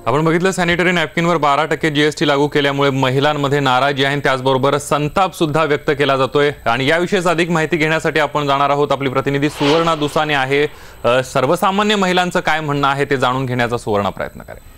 आपण बघितलं sanitary नॅपकिनवर 12% GST लागू केल्यामुळे महिलांमध्ये नाराजी आहे, त्याचबरोबर संताप सुद्धा व्यक्त केला जातोय। आणि याविषयीच अधिक माहिती घेण्यासाठी आपण जाणार आहोत। आपली प्रतिनिधी सुवर्णा दुसाने आहे। सर्वसामान्य महिलांचं काय म्हणणं आहे ते जाणून घेण्याचा सुवर्णा प्रयत्न करेल।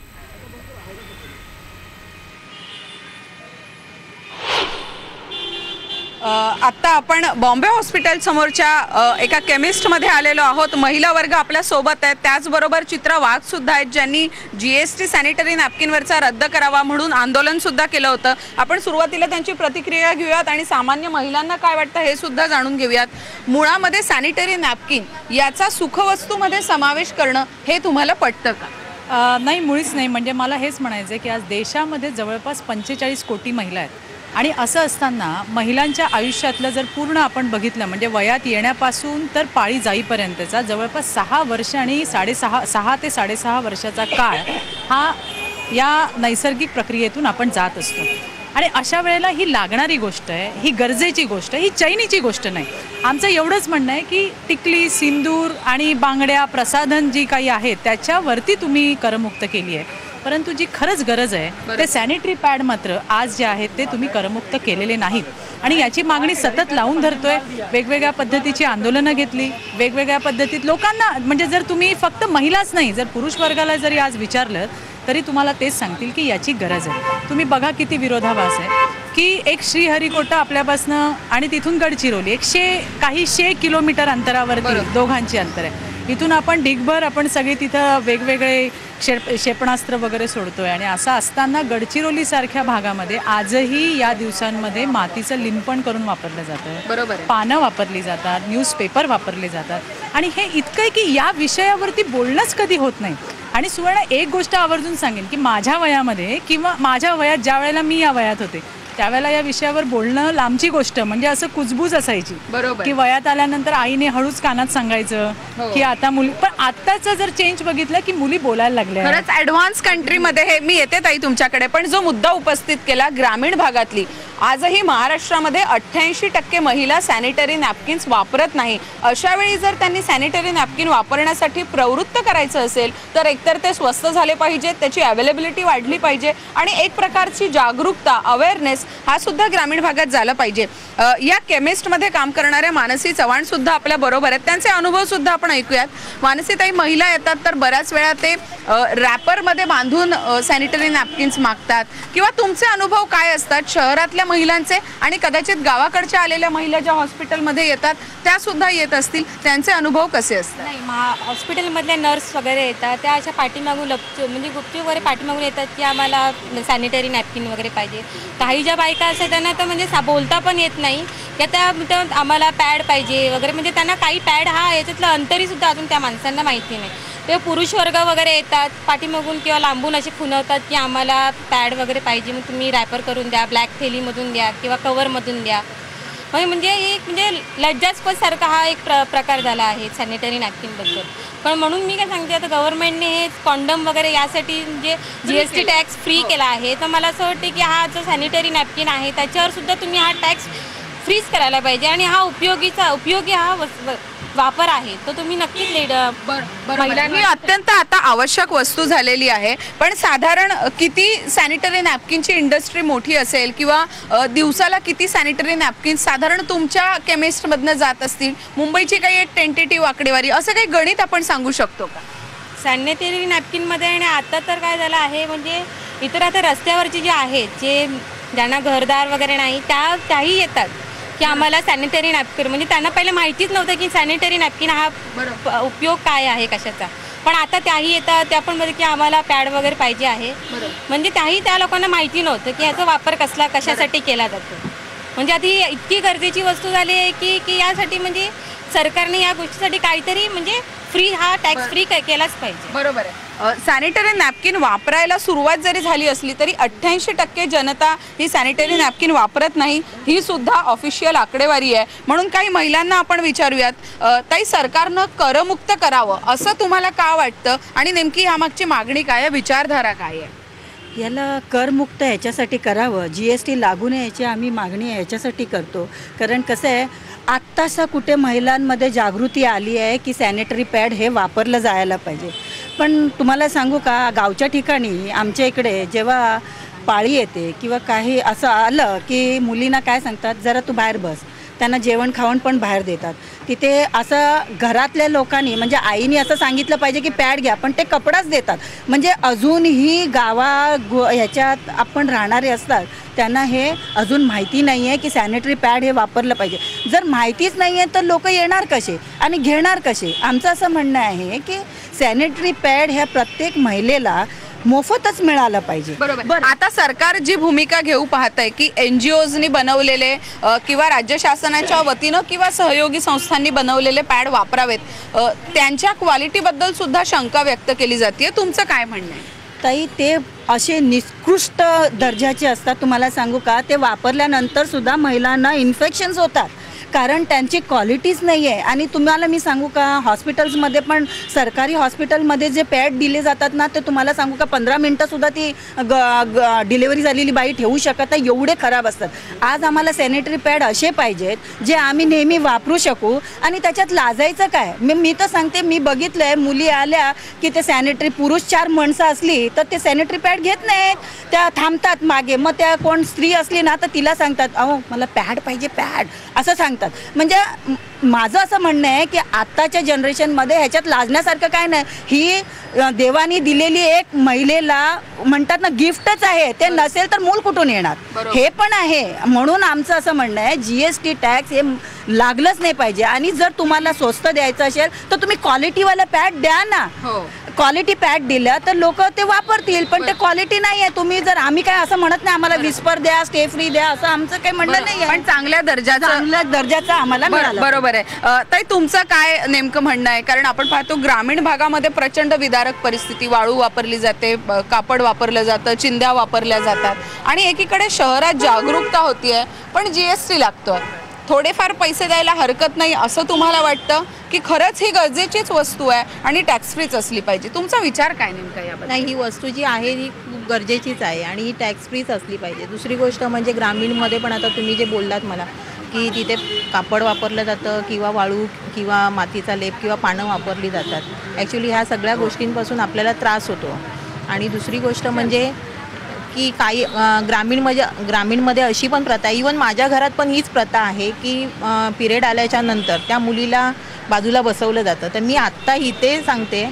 आता आपण बॉम्बे हॉस्पिटल समोरच्या एका केमिस्ट मध्ये आलेलो आहोत। महिला वर्ग आपल्या सोबत आहेत, त्याचबरोबर चित्रा वाघ सुद्धा आहेत, ज्यांनी जीएसटी सॅनिटरी नॅपकिनवरचा रद्द करावा म्हणून आंदोलन सुद्धा केलं होतं। आपण सुरुवातीला त्यांची प्रतिक्रिया घेऊयात आणि सामान्य महिलांना काय वाटतं हे सुद्धा जाणून घेऊयात। मुळामध्ये सॅनिटरी नॅपकिन याचा सुखवस्तूमध्ये समावेश करणं हे तुम्हाला पटतं का? नाही, मुळीच नाही। म्हणजे मला हेच म्हणायचं आहे की आज देशामध्ये जवळपास 45 कोटी महिला आहेत आणि असं असताना महिलांच्या आयुष्यातलं जर पूर्ण आपण बघितलं म्हणजे वयात येण्यापासून तर पाळी जाईपर्यंतचा जवळपास 6 वर्ष आणि 6 ते 6.5 वर्षाचा काळ हा या नैसर्गिक प्रक्रियेतून आपण जात असतो। आणि अशा वेळेला ही लागणारी गोष्ट आहे, ही गरजेची गोष्ट आहे, ही चैनीची गोष्ट नाही। आमचं एवढंच म्हणणं आहे की टिकली, सिंदूर आणि बांगड्या, प्रसाधन जी काही आहे त्याच्यावरती तुम्ही करमुक्त केली आहे, परंतु जी खरंच गरज आहे ते सॅनिटरी पॅड मात्र आज जे आहेत ते तुम्ही करमुक्त केलेले नाहीत। आणि याची मागणी सतत लावून धरतोय। वेगवेगळ्या पद्धतीची आंदोलनं घेतली, वेगवेगळ्या पद्धतीत लोकांना म्हणजे जर तुम्ही फक्त महिलाच नाही, जर पुरुष वर्गाला जरी आज विचारलं तरी तुम्हाला तेच सांगतील की याची गरज आहे। तुम्ही बघा किती विरोधाभास आहे की एक श्रीहरिकोटा आपल्यापासनं आणि तिथून गडचिरोली 100 किलोमीटर अंतरावरती दोघांची अंतर आहे। इथून आपण ढिगभर आपण सगळे तिथं वेगवेगळे क्षेपणास्त्र वगैरे सोडतोय आणि असं असताना गडचिरोली सारख्या भागामध्ये आजही या दिवसांमध्ये मातीचं लिंपण करून वापरलं जातं। बरोबर, पानं वापरली जातात, न्यूजपेपर वापरले जातात आणि हे इतकं आहे की या विषयावरती बोलणंच कधी होत नाही। आणि सुवर्ण एक गोष्ट आवर्जून सांगेन की माझ्या वयामध्ये किंवा माझ्या वयात ज्या वेळेला मी या वयात होते त्यावेळेला या विषयावर बोलणं लांबची गोष्ट, म्हणजे असं कुजबूज असायची की वयात आल्यानंतर आईने हळूच कानात सांगायचं की आता मुली, पण आत्ताचं जर चेंज बघितलं की मुली बोलायला लागल्या। खरंच ॲडव्हान्स कंट्रीमध्ये हे मी येते ताई तुमच्याकडे, पण जो मुद्दा उपस्थित केला ग्रामीण भागातली, आजही महाराष्ट्रामध्ये 88% महिला सॅनिटरी नॅपकिन्स वापरत नाही। अशा वेळी जर त्यांनी सॅनिटरी नॅपकिन वापरण्यासाठी प्रवृत्त करायचं असेल तर एकतर ते स्वस्त झाले पाहिजेत, त्याची अवेलेबिलिटी वाढली पाहिजे आणि एक प्रकारची जागरूकता, अवेअरनेस हा सुद्धा ग्रामीण भागात झाला पाहिजे। या केमिस्टमध्ये काम करणाऱ्या मानसी चव्हाण सुद्धा आपल्या बरोबर आहेत, त्यांचे अनुभव सुद्धा आपण ऐकूयात। मानसी ताई, महिला येतात तर बऱ्याच वेळा ते रॅपरमध्ये बांधून सॅनिटरी नॅपकिन्स मागतात, किंवा तुमचे अनुभव काय असतात शहरातल्या महिलांचे आणि कदाचित गावाकडच्या आलेल्या महिला ज्या हॉस्पिटलमध्ये येतात त्या सुद्धा येत असतील, त्यांचे अनुभव कसे असतात? नाही, हॉस्पिटलमधल्या नर्स वगैरे येतात त्या अशा पाठीमागून म्हणजे गुपचूप वगैरे पाठीमागून येतात की आम्हाला सॅनिटरी नॅपकिन वगैरे पाहिजे। काही ज्या बायका असतात त्यांना तर म्हणजे बोलता पण येत नाही की त्या आम्हाला पॅड पाहिजे वगैरे, म्हणजे त्यांना काही पॅड हा याच्यातलं अंतरी सुद्धा अजून त्या माणसांना माहिती नाही। ते पुरुष वर्ग वगैरे येतात पाठीमागून किंवा लांबून असे खुणवतात की आम्हाला पॅड वगैरे पाहिजे, मग तुम्ही रॅपर करून द्या, ब्लॅक थैलीमधून द्या किंवा कवरमधून द्या। म्हणजे एक म्हणजे लज्जास्पद सारखा हा एक प्रकार झाला आहे सॅनिटरी नॅपकिनबद्दल। पण म्हणून मी काय सांगते, आता गव्हर्नमेंटने हे कॉन्डम वगैरे यासाठी म्हणजे जीएसटी टॅक्स फ्री केला आहे, तर मला असं वाटतं की हा जो सॅनिटरी नॅपकिन आहे त्याच्यावर सुद्धा तुम्ही हा टॅक्स फ्रीज करायला पाहिजे आणि हा उपयोगी हा वापर आहे तो तुम्ही नक्कीच महिलांनी अत्यंत आता आवश्यक वस्तू झालेली आहे। पण साधारण किती सॅनिटरी नॅपकिनची इंडस्ट्री मोठी असेल किंवा दिवसाला किती सॅनिटरी नॅपकिन्स साधारण तुमच्या केमिस्टमधनं जात असतील? मुंबईची काही एक टेंटेटिव्ह आकडेवारी, असं काही गणित आपण सांगू शकतो का सॅनिटरी नॅपकिनमध्ये? आणि आता तर काय झालं आहे म्हणजे इतर आता रस्त्यावरचे जे आहेत, जे ज्यांना घरदार वगैरे नाही त्याही येतात की आम्हाला सॅनिटरी नॅपकिन, म्हणजे त्यांना पहिले माहितीच नव्हतं की सॅनिटरी नॅपकिन हा उपयोग काय आहे कशाचा, पण आता त्याही येतात त्या पण मध्ये की आम्हाला पॅड वगैरे पाहिजे आहे, म्हणजे त्याही त्या लोकांना माहिती नव्हतं की ह्याचा वापर कशासाठी केला जातो। म्हणजे आता ही इतकी गरजेची वस्तू झाली आहे की यासाठी म्हणजे सरकारने या गोष्टीसाठी काहीतरी म्हणजे फ्री हा टॅक्स फ्री केलाच पाहिजे। बरोबर आहे। सॅनिटरी नॅपकिन वापरायला सुरुवात जरी झाली असली तरी 88% जनता ही सॅनिटरी नॅपकिन वापरत नाही, ही सुद्धा ऑफिशियल आकडेवारी आहे। म्हणून काही महिलांना आपण विचारूयात, ताई, सरकारनं करमुक्त करावं असं तुम्हाला का वाटतं आणि नेमकी ह्यामागची मागणी काय आहे, विचारधारा काय आहे? याला करमुक्त ह्याच्यासाठी करावं, जीएसटी लागू नये याची आम्ही मागणी ह्याच्यासाठी करतो, कारण कसं आहे आत्तासा कुठे महिलांमध्ये जागृती आली आहे की सॅनिटरी पॅड हे वापरलं जायला पाहिजे। पण तुम्हाला सांगू का, गावच्या ठिकाणी आमच्या इकडे जेव्हा पाळी येते किंवा काही असं आलं की मुलींना काय सांगतात, जरा तू बाहेर बस. त्यांना जेवण खावण पण बाहेर देतात. तिथे असं घरातल्या लोकांनी म्हणजे आईने असं सांगितलं पाहिजे की पॅड घ्या, पण ते कपडाच देतात. म्हणजे अजूनही ह्याच्यात आपण राहणारे असतात त्यांना हे अजून माहिती नाही आहे की सॅनिटरी पॅड हे वापरलं पाहिजे. जर माहितीच नाही आहे तर लोक येणार कसे आणि घेणार कसे? आमचं असं म्हणणं आहे की सॅनिटरी पॅड ह्या प्रत्येक महिलेला मोफतच मिळालं पाहिजे. बरोबर. आता सरकार जी भूमिका घेऊ पाहत आहे की NGOजनी बनवलेले किंवा राज्य शासनाच्या वतीनं किंवा सहयोगी संस्थांनी बनवलेले पॅड वापरावेत, त्यांच्या क्वालिटीबद्दल सुद्धा शंका व्यक्त केली जाते. तुमचं काय म्हणणं आहे? ताई, ते असे निकृष्ट दर्जाचे असतात. तुम्हाला सांगू का, ते वापरल्यानंतर सुद्धा महिलांना इन्फेक्शन्स होतात कारण त्यांची क्वालिटीच नाही आहे. आणि तुम्हाला मी सांगू का, हॉस्पिटल्समध्ये पण सरकारी हॉस्पिटलमध्ये जे पॅड दिले जातात ना, ते तुम्हाला सांगू का 15 मिनटंसुद्धा ती डिलेवरी झालेली बाई ठेवू शकत नाही, एवढे खराब असतात. आज आम्हाला सॅनिटरी पॅड असे पाहिजेत जे आम्ही नेहमी वापरू शकू. आणि त्याच्यात लाजायचं काय? मी तर सांगते, मी बघितलं आहे मुली आल्या की ते सॅनिटरी, पुरुष 4 माणसं असली तर ते सॅनिटरी पॅड घेत नाहीत, त्या थांबतात मागे. मग त्या कोण स्त्री असली ना तर तिला सांगतात, अहो मला पॅड पाहिजे, पॅड असं सांगतात. म्हणजे माझं असं म्हणणं आहे की आत्ताच्या जनरेशनमध्ये ह्याच्यात लाजण्यासारखं काय नाही. ही देवानी दिलेली एक महिलेला म्हणतात ना गिफ्टच आहे. ते नसेल तर मूल कुठून येणार? हे पण आहे. म्हणून आमचं असं म्हणणं आहे GST टॅक्स हे लागलंच नाही पाहिजे. आणि जर तुम्हाला स्वस्त द्यायचं असेल तर तुम्ही क्वालिटीवाला पॅड द्या ना. क्वालिटी पॅड दिलं तर लोक ते वापरतील, पण ते क्वालिटी नाही आहे. तुम्ही जर, आम्ही काय असं म्हणत नाही आम्हाला विस्पर द्या, स्टे फ्री द्या, असं आमचं काही म्हणणं नाही आहे, पण चांगल्या दर्जाचा आम्हाला मिळालं. बरोबर आहे. ताई, तुमचं काय नेमकं म्हणणं आहे? कारण आपण पाहतो ग्रामीण भागामध्ये प्रचंड विदारक परिस्थिती, वाळू वापरली जाते, कापड वापरलं जातं, चिंध्या वापरल्या जातात आणि एकीकडे शहरात जागरूकता होतीये पण GST लागतोय. थोडेफार पैसे द्यायला हरकत नाही असं तुम्हाला वाटतं की खरंच ही गरजेचीच वस्तू आहे आणि टॅक्स फ्रीच असली पाहिजे? तुमचा विचार काय नेमका याबद्दल? नाही, ही वस्तू जी आहे ही खूप गरजेचीच आहे आणि ही टॅक्स फ्रीच असली पाहिजे. दुसरी गोष्ट म्हणजे ग्रामीणमध्ये पण आता तुम्ही जे बोललात मला की तिथे कापड वापरलं जातं किंवा वाळू किंवा मातीचा लेप किंवा पानं वापरली जातात. ॲक्च्युली ह्या सगळ्या गोष्टींपासून आपल्याला त्रास होतो. आणि दुसरी गोष्ट म्हणजे की काही ग्रामीणमध्ये अशी पण प्रथा आहे, इवन माझ्या घरात पण हीच प्रथा आहे की पिरियड आल्याच्या नंतर त्या मुलीला बाजूला बसवलं जातं. तर मी आत्ता इथे सांगते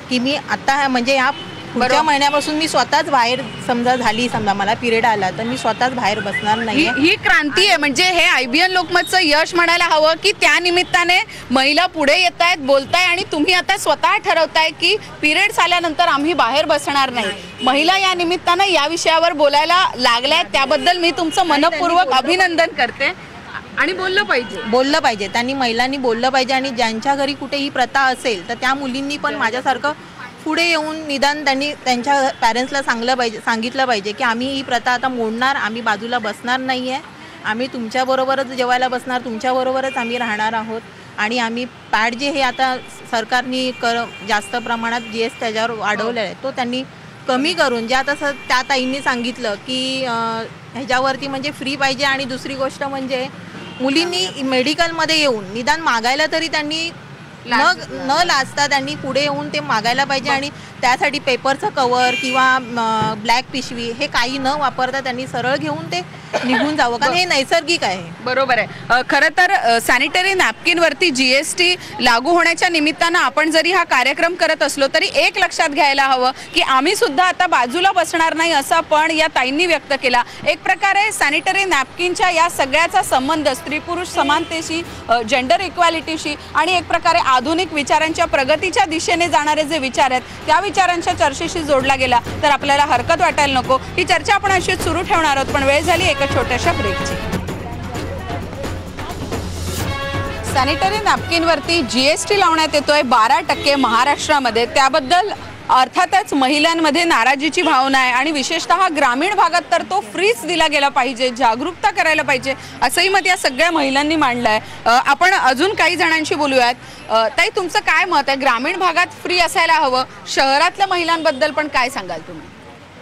की मी आत्ता म्हणजे ह्या पुढच्या महिन्यापासून मी स्वतःच बाहेर, समजा मला पिरियड आला तर मी स्वतःच बाहेर बसणार नाही. ही क्रांती आहे. म्हणजे हे IBN लोकमतचं यश म्हणायला हवं की त्या निमित्ताने महिला पुढे येत आहेत, बोलताय आणि तुम्ही आता स्वतः ठरवताय की पिरियड्स आल्यानंतर आम्ही बाहेर बसणार नाही. महिला या निमित्तानं या विषयावर बोलायला लागल्यात, त्याबद्दल मी तुमचं मनपूर्वक अभिनंदन करते. आणि बोललं पाहिजे त्यांनी, महिलांनी बोललं पाहिजे. आणि ज्यांच्या घरी कुठे ही प्रथा असेल तर त्या मुलींनी पण माझ्यासारखं पुढे येऊन निदान त्यांनी त्यांच्या पॅरेंट्सला सांगितलं पाहिजे की आम्ही ही प्रथा आता मोडणार, आम्ही बाजूला बसणार नाही आहे, आम्ही तुमच्याबरोबरच जेवायला बसणार, तुमच्याबरोबरच आम्ही राहणार आहोत. आणि आम्ही पॅड जे हे आता सरकारने जास्त प्रमाणात GST त्याच्यावर वाढवलेलं आहे तो त्यांनी कमी करून, जे आता त्या ताईंनी सांगितलं की ह्याच्यावरती म्हणजे फ्री पाहिजे. आणि दुसरी गोष्ट म्हणजे मुलींनी मेडिकलमध्ये येऊन निदान मागायला तरी त्यांनी न लाजता त्यांनी पुढे येऊन ते मागायला पाहिजे. आणि त्यासाठी पेपरचं कवर किंवा ब्लॅक पिशवी हे काही न वापरता त्यांनी सरळ घेऊन ते निघून जावं, कारण हे नैसर्गिक आहे. बरोबर आहे. खरं तर सॅनिटरी नॅपकिनवरती GST लागू होण्याच्या निमित्तानं आपण जरी हा कार्यक्रम करत असलो तरी एक लक्षात घ्यायला हवं की आम्ही सुद्धा आता बाजूला बसणार नाही असं पण या ताईंनी व्यक्त केला. एक प्रकारे सॅनिटरी नॅपकिनच्या या सगळ्याचा संबंध स्त्री पुरुष समानतेशी, जेंडर इक्वॅलिटीशी आणि एक प्रकारे आधुनिक विचारांच्या प्रगतीच्या दिशेने जाणारे जे विचार आहेत त्या विचारांच्या चर्चेशी जोडला गेला तर आपल्याला हरकत वाटायला नको. ही चर्चा आपण अशीच सुरू ठेवणार आहोत, पण वेळ झाली एका छोट्याशा ब्रेकची. सॅनिटरी नॅपकिनवरती GST लावण्यात येतोय 12% महाराष्ट्रामध्ये. त्याबद्दल अर्थातच महिलांमध्ये नाराजीची भावना आहे आणि विशेषतः ग्रामीण भागात तर तो फ्रीच दिला गेला पाहिजे, जागरूकता करायला पाहिजे असंही मत या सगळ्या महिलांनी मांडलं आहे. आपण अजून काही जणांशी बोलूयात. ताई, तुमचं काय मत आहे? ग्रामीण भागात फ्री असायला हवं, शहरातल्या महिलांबद्दल पण काय सांगाल तुम्ही?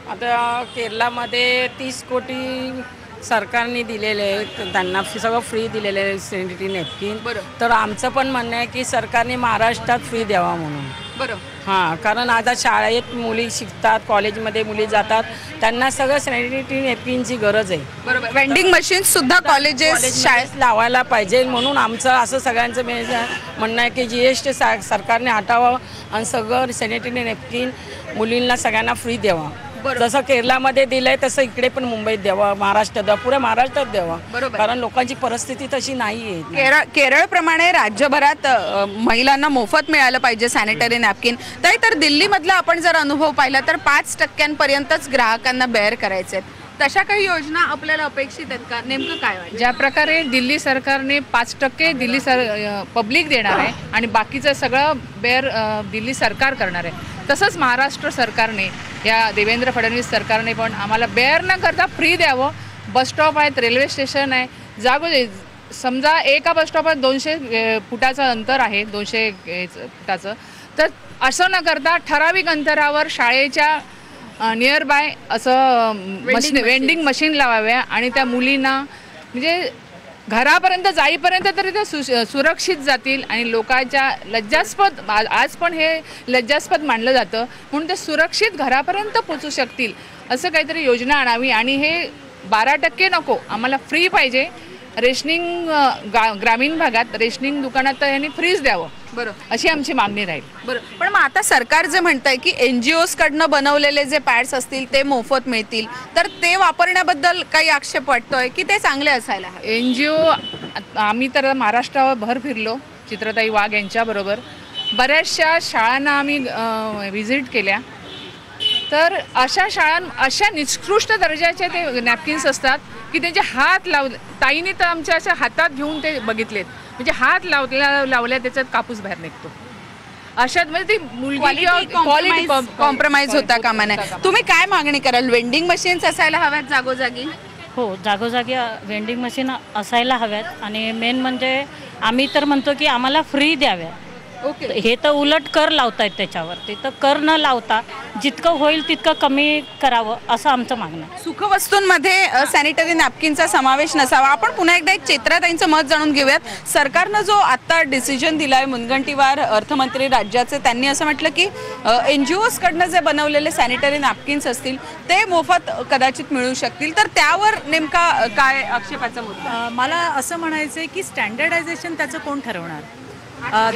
आता केरळमध्ये 30 कोटी सरकारने दिलेले आहेत, त्यांना सगळं फ्री दिलेलं आहे सॅनिटरी नॅपकिन. तर आमचं पण म्हणणं आहे की सरकारने महाराष्ट्रात फ्री द्यावा म्हणून. बरोबर. हां, कारण आता शाळेत मुली शिकतात, कॉलेजमध्ये मुली जातात, त्यांना सगळं सॅनिटरी नॅपकिनची गरज आहे. बरोबर. वेंडिंग मशीन सुद्धा कॉलेजेस शाळेत लावायला पाहिजे, म्हणून आमचं असं सगळ्यांचं म्हणणं आहे की GST सरकारने हटावं आणि सगळं सॅनिटरी नॅपकिन मुलींना सगळ्यांना फ्री द्यावा. जसं केरळामध्ये दिलंय तसं इकडे पण मुंबईत द्यावं, महाराष्ट्रात द्यावं, पुऱ्या महाराष्ट्रात द्यावं. बरोबर. कारण लोकांची परिस्थिती तशी नाही आहे. केरळप्रमाणे राज्यभरात महिलांना मोफत मिळालं पाहिजे सॅनिटरी नॅपकिन. तर दिल्लीमधला आपण जर अनुभव पाहिला तर 5% ग्राहकांना बेअर करायचे आहेत. तशा काही योजना आपल्याला अपेक्षित आहेत का? नेमकं काय वाटतं? ज्या प्रकारे दिल्ली सरकारने 5% पब्लिक देणार आहे आणि बाकीचं सगळं बेअर दिल्ली सरकार करणार आहे, तसंच महाराष्ट्र सरकारने, या देवेंद्र फडणवीस सरकारने पण आम्हाला बेअर न करता फ्री द्यावं. बसस्टॉप आहेत, रेल्वे स्टेशन आहे, जागोजागी समजा एका बसस्टॉपवर 200 फुटाचं अंतर आहे, 200 फुटाचं, तर असं न करता ठराविक अंतरावर शाळेच्या नियर बाय असं वेंडिंग मशीन लावाव्या आणि त्या मुलींना म्हणजे घरापर्यंत जाईपर्यंत तरी त्या सुरक्षित जातील आणि लोकांच्या लज्जास्पद, आज पण हे लज्जास्पद मानलं जातं, म्हणून ते सुरक्षित घरापर्यंत पोचू शकतील असं काहीतरी योजना आणावी. आणि हे 12% नको, आम्हाला फ्री पाहिजे. रेशनिंग ग्रामीण भागात रेशनिंग दुकानात तर यांनी फ्रीज द्यावं, बरोबर, अशी आमची मागणी राहील. बरोबर. पण मग आता सरकार जे म्हणतंय की NGOs कडनं बनवलेले जे पॅड्स असतील ते मोफत मिळतील, तर ते वापरण्याबद्दल काही आक्षेप वाटतोय की ते चांगले असायला हवे? NGO, आम्ही तर महाराष्ट्रावर भर फिरलो चित्रताई वाघ यांच्याबरोबर, बऱ्याचशा शाळांना आम्ही व्हिजिट केल्या, तर अशा निकृष्ट दर्जाचे ते नॅपकिन्स असतात की त्यांचे हात ताईने तर आमच्या अशा हातात घेऊन ते बघितलेत, म्हणजे हात लावल्या त्याच्यात कापूस बाहेर निघतो. अशात म्हणजे ती मुलगी क्वालिटी कॉम्प्रोमाइज होता कामा नये. तुम्ही काय मागणी कराल? वेंडिंग मशीन्स असायला हव्यात जागोजागी? हो, जागोजागी वेंडिंग मशीन असायला हव्यात आणि मेन म्हणजे आम्ही तर म्हणतो की आम्हाला फ्री द्याव्या. ओके. हे तर उलट कर लावतायत त्याच्यावरती, तर कर न लावता जितकं होईल तितकं कमी करावं असं आमचं मागणं आहे. सुखवस्तूंमध्ये सॅनिटरी नॅपकिनचा समावेश नसावा. आपण पुन्हा एकदा एक चित्राताईंचं मत जाणून घेऊयात. सरकारनं जो आता डिसिजन दिलाय मुनगंटीवार अर्थमंत्री राज्याचे, त्यांनी असं म्हटलं की NGOs कडनं जे बनवलेले सॅनिटरी नॅपकिन्स असतील ते मोफत कदाचित मिळू शकतील, तर त्यावर नेमका काय आक्षेपाचा मुद्दा? मला असं म्हणायचं आहे की स्टँडर्डायझेशन त्याचं कोण ठरवणार?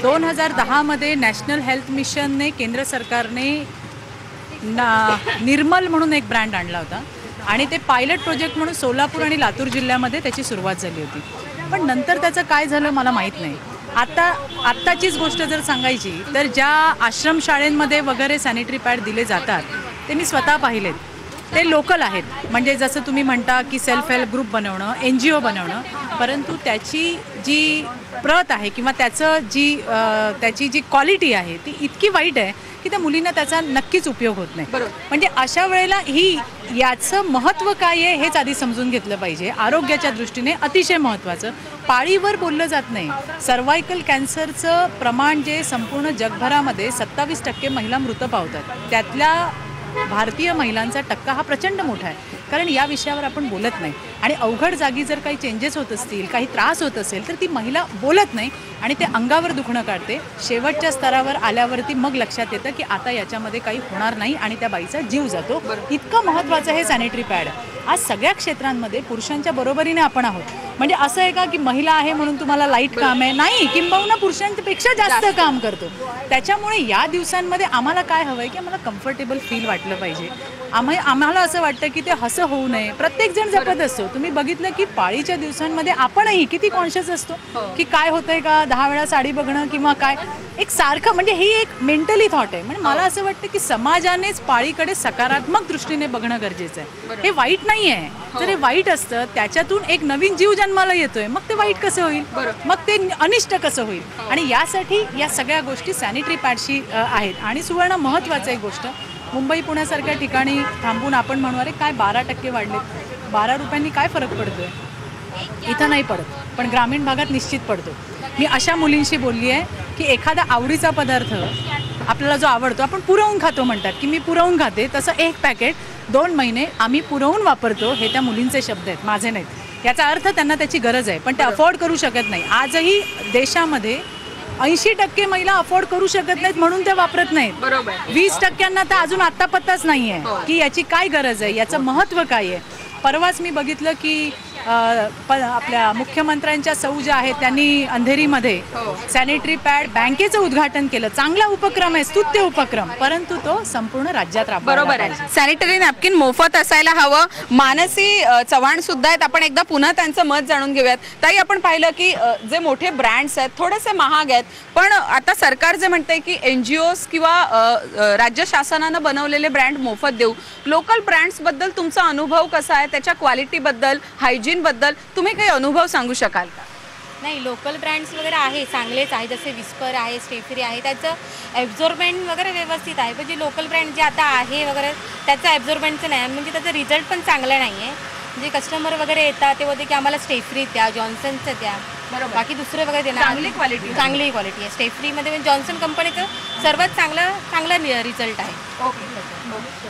2010मध्ये नॅशनल हेल्थ मिशनने, केंद्र सरकारने निर्मल म्हणून एक ब्रँड आणला होता आणि ते पायलट प्रोजेक्ट म्हणून सोलापूर आणि लातूर जिल्ह्यामध्ये त्याची सुरुवात झाली होती. पण नंतर त्याचं काय झालं मला माहीत नाही. आत्ताचीच गोष्ट जर सांगायची तर ज्या आश्रमशाळेंमध्ये वगैरे सॅनिटरी पॅड दिले जातात ते मी स्वतः पाहिलेत. ते लोकल आहेत, म्हणजे जसं तुम्ही म्हणता की सेल्फ हेल्प ग्रुप बनवणं, NGO बनवणं, परंतु त्याची जी प्रत आहे किंवा त्याची जी क्वालिटी आहे ती इतकी वाईट आहे की त्या मुलींना त्याचा नक्कीच उपयोग होत नाही. म्हणजे अशा वेळेला याचं महत्त्व काय आहे हेच आधी समजून घेतलं पाहिजे. आरोग्याच्या दृष्टीने अतिशय महत्त्वाचं. पाळीवर बोललं जात नाही. सर्वायकल कॅन्सरचं प्रमाण जे संपूर्ण जगभरामध्ये 27% महिला मृत पावतात, त्यातल्या भारतीय महिलांचा टक्का हा प्रचंड मोठा आहे. कारण या विषयावर आपण बोलत नाही आणि अवघड जागी जर काही चेंजेस होत असतील, काही त्रास होत असेल तर ती महिला बोलत नाही आणि ते अंगावर दुखणं काढते. शेवटच्या स्तरावर आल्यावरती मग लक्षात येतं की आता याच्यामध्ये काही होणार नाही आणि त्या बाईचा जीव जातो. इतकं महत्त्वाचं हे सॅनिटरी पॅड. आज सगळ्या क्षेत्रांमध्ये पुरुषांच्या बरोबरीने आपण आहोत. म्हणजे असं आहे का की महिला आहे म्हणून तुम्हाला लाईट काम आहे? नाही, किंबहुना पुरुषांपेक्षा जास्त काम करतो. त्याच्यामुळे या दिवसांमध्ये आम्हाला काय हवं आहे की आम्हाला कम्फर्टेबल फील वाटलं पाहिजे. आम्हाला असं वाटतं की ते हसं होऊ नये. प्रत्येक जण जपत असतो. तुम्ही बघितलं की पाळीच्या दिवसांमध्ये आपणही किती कॉन्शियस असतो की काय होतंय का, 10 वेळा साडी बघणं किंवा काय, एक सारखं म्हणजे ही एक मेंटली थॉट आहे. म्हणजे मला असं वाटतं की समाजानेच पाळीकडे सकारात्मक दृष्टीने बघणं गरजेचं आहे. हे वाईट नाही आहे. जर हे वाईट असतं त्याच्यातून एक नवीन जीव जन्माला येतोय, मग ते वाईट कसं होईल, मग ते अनिष्ट कसं होईल? आणि यासाठी या सगळ्या गोष्टी सॅनिटरी पॅडशी आहेत. आणि सुवर्ण महत्त्वाचं एक गोष्ट, मुंबई पुण्यासारख्या ठिकाणी थांबून आपण म्हणू अरे काय 12% वाढले, 12 रुपयांनी काय फरक पडतोय? इथं नाही पडत, पण ग्रामीण भागात निश्चित पडतो. मी अशा मुलींशी बोलली आहे की एखादा आवडीचा पदार्थ आपल्याला जो आवडतो आपण पुरवून खातो, म्हणतात की मी पुरवून खाते, तसं एक पॅकेट 2 महिने आम्ही पुरवून वापरतो. हे त्या मुलींचे शब्द आहेत, माझे नाहीत. याचा अर्थ त्यांना त्याची गरज आहे पण ते अफोर्ड करू शकत नाही. आजही देशामध्ये 80% महिला अफोर्ड करू शकत नाहीत म्हणून ते वापरत नाहीत. बरोबर. 20% तर अजून आता पत्ताच नाहीये की याची काय गरज आहे, याचं महत्त्व काय आहे. परवाच मी बघितलं की आपल्या मुख्यमंत्र्यांच्या सौ ज्या आहेत त्यांनी अंधेरीमध्ये सॅनिटरी पॅड बँकेचं उद्घाटन केलं. चांगला उपक्रम आहे, स्तुत्य उपक्रम, परंतु तो संपूर्ण राज्यात राबवायला बरोबर पाहिजे. आहे. सॅनिटरी नॅपकिन मोफत असायला हवं. मानसी चव्हाण सुद्धा आहेत, आपण एकदा पुन्हा त्यांचं मत जाणून घेऊयात. ताई, आपण पाहिलं की जे मोठे ब्रँड्स आहेत थोडेसे महाग आहेत, पण आता सरकार जे म्हणतंय की NGOs किंवा राज्य शासनानं बनवलेले ब्रँड मोफत देऊ. लोकल ब्रँड्स बद्दल तुमचा अनुभव कसा आहे, त्याच्या क्वालिटी बद्दल, हायजीन बद्दल तुम्ही काही अनुभव सांगू शकाल का? नाही, लोकल ब्रँड्स वगैरे आहे, चांगलेच आहे, जसे विस्पर आहे, स्टेफ्री आहे, त्याचं ॲब्झॉर्बमेंट वगैरे व्यवस्थित आहे. पण जे लोकल ब्रँड जे आता आहे वगैरे त्याचं ॲब्झॉर्बमेंटचं नाही, म्हणजे त्याचा रिझल्ट पण चांगला नाही आहे. म्हणजे कस्टमर वगैरे येतात ते बोलते की आम्हाला स्टेफ्री द्या, जॉन्सनचं द्या, बरोबर, बाकी दुसरे वगैरे देणार. चांगली क्वालिटी आहे स्टेफ्रीमध्ये. म्हणजे जॉन्सन कंपनीचं सर्वात चांगला रिझल्ट आहे.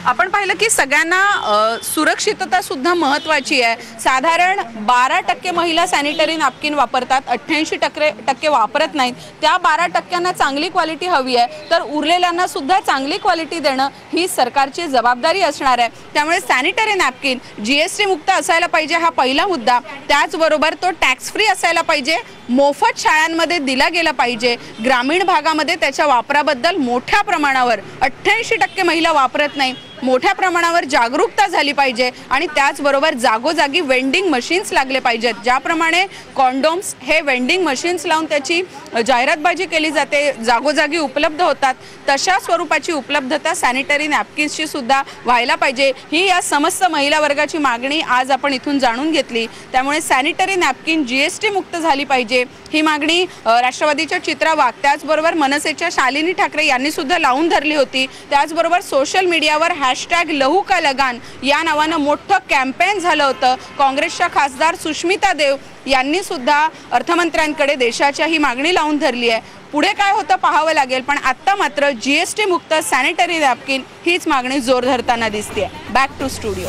आपण पाहिलं की सगळ्यांना सुरक्षितता सुद्धा महत्वाची आहे. साधारण 12% महिला सॅनिटरी नॅपकिन वापरतात, 88% वापरत नाहीत. त्या 12%ना चांगली क्वालिटी हवी आहे, तर उरलेल्यांना सुद्धा चांगली क्वालिटी देणं ही सरकारची जबाबदारी असणार आहे. त्यामुळे सॅनिटरी नॅपकिन GST मुक्त असायला पाहिजे, हा पहिला मुद्दा. त्याचबरोबर तो टॅक्स फ्री असायला पाहिजे, मोफत शाळांमध्ये दिला गेला पाहिजे. ग्रामीण भागामध्ये त्याच्या वापराबद्दल मोठ्या प्रमाणावर 88% महिला वापरत नाही, मोठ्या प्रमाणावर जागरूकता झाली पाहिजे. आणि त्याचबरोबर जागोजागी वेंडिंग मशीन्स लागले पाहिजेत. ज्याप्रमाणे कॉन्डोम्स हे वेंडिंग मशीन्स लावून त्याची जाहिरातबाजी केली जाते, जागोजागी उपलब्ध होतात, तशा स्वरूपाची उपलब्धता सॅनिटरी नॅपकिन्सची सुद्धा व्हायला पाहिजे. ही या समस्त महिला वर्गाची मागणी आज आपण इथून जाणून घेतली. त्यामुळे सॅनिटरी नॅपकिन GST मुक्त झाली पाहिजे, ही मागणी राष्ट्रवादीच्या चित्रा वाघ, त्याचबरोबर मनसेच्या शालिनी ठाकरे यांनी सुद्धा लावून धरली होती. त्याचबरोबर सोशल मीडियावर #लहू का लगान या नावानं मोठं कॅम्पेन झालं होतं. काँग्रेसच्या खासदार सुष्मिता देव यांनी सुद्धा अर्थमंत्र्यांकडे देशाच्या ही मागणी लावून धरली आहे. पुढे काय होतं पाहावं लागेल, पण आता मात्र GST मुक्त सॅनिटरी नॅपकिन हीच मागणी जोर धरताना दिसते. Back to studio.